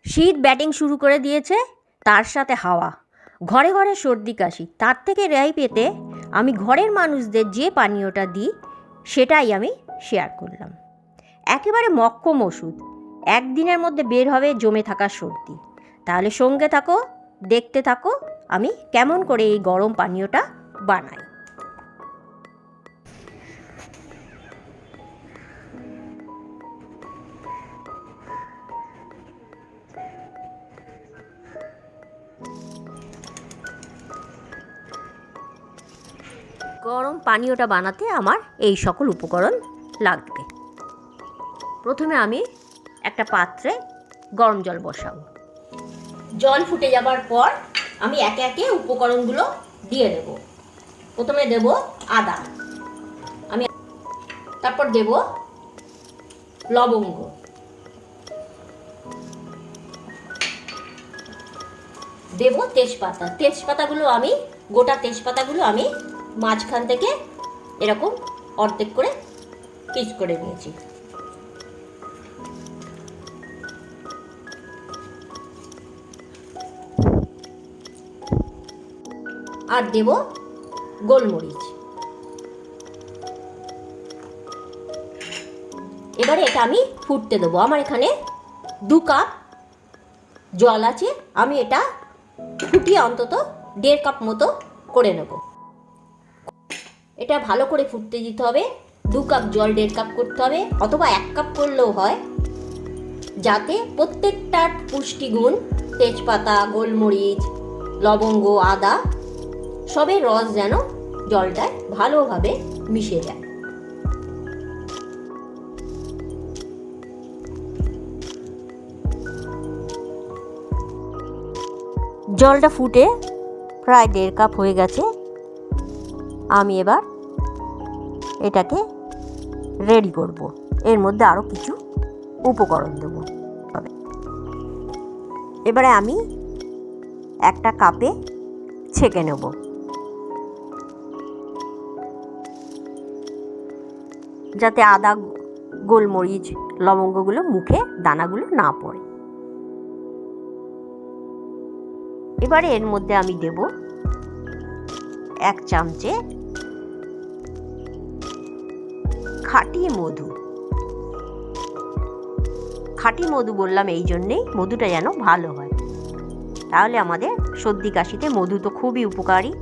শীত ব্যাটিং শুরু করে দিয়েছে, তার সাথে হাওয়া, ঘরে ঘরে সর্দি কাশি। তার থেকে রেহাই পেতে আমি ঘরের মানুষদের যে পানীয়টা দিই সেটাই আমি শেয়ার করলাম। একেবারে মক্কম ওষুধ, একদিনের মধ্যে বের হবে জমে থাকা সর্দি। তাহলে সঙ্গে থাকো, দেখতে থাকো আমি কেমন করে এই গরম পানীয়টা বানাই। গরম পানীয়টা বানাতে আমার এই সকল উপকরণ লাগবে। প্রথমে আমি একটা পাত্রে গরম জল বসাবো। জল ফুটে যাবার পর আমি একে একে উপকরণগুলো দিয়ে দেব। প্রথমে দেব আদা, তারপর দেব লবঙ্গ, দেব তেজপাতা। গোটা তেজপাতাগুলো আমি মাঝখান থেকে এরকম অর্ধেক করে পিস করে নিয়েছি। আর দেব গোলমরিচ। এবারে এটা আমি ফুটতে দেবো। আমার এখানে 2 কাপ জল আছে, আমি এটা ফুটিয়ে অন্তত 1.5 কাপ মতো করে নেব। এটা ভালো করে ফুটতে দিতে হবে। 2 কাপ জল 1.5 কাপ করতে হবে, অথবা 1 কাপ করলেও হয়, যাতে প্রত্যেকটার পুষ্টিগুণ, তেজপাতা, গোলমরিচ, লবঙ্গ, আদা সবের রস যেন জলটায় ভালোভাবে মিশে যায়। জলটা ফুটে প্রায় 1.5 কাপ হয়ে গেছে। আমি এবার এটাকে রেডি করব। এর মধ্যে আরও কিছু উপকরণ দেব। এবারে আমি একটা কাপে ছেঁকে নেব। যাতে আদা, গোলমরিচ, লবঙ্গগুলো মুখে দানাগুলো না পড়ে। এবারে এর মধ্যে আমি দেব 1 চামচে খাঁটি মধু। খাঁটি মধু বললাম এই জন্যেই, মধুটা যেন ভালো হয়, তাহলে আমাদের সর্দি কাশিতে মধু তো খুবই উপকারী।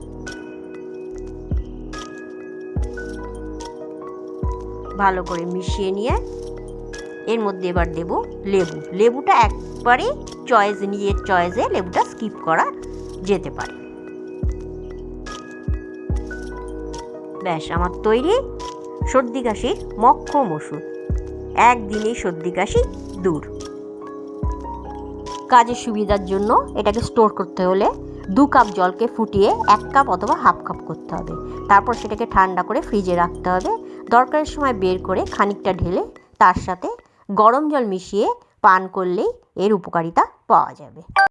ভালো করে মিশিয়ে নিয়ে এর মধ্যে এবার দেব লেবু। লেবুটা একবারে নিজের চয়েসে লেবুটা স্কিপ করা যেতে পারে। ব্যাস, আমার তৈরি সর্দি কাশির মক্কম ওষুধ। একদিনেই সর্দি কাশি দূর। কাজের সুবিধার জন্য এটাকে স্টোর করতে হলে 2 কাপ জলকে ফুটিয়ে 1 কাপ অথবা 1/2 কাপ করতে হবে। তারপর সেটাকে ঠান্ডা করে ফ্রিজে রাখতে হবে। দরকারের সময় বের করে খানিকটা ঢেলে তার সাথে গরম জল মিশিয়ে পান করলেই এর উপকারিতা পাওয়া যাবে।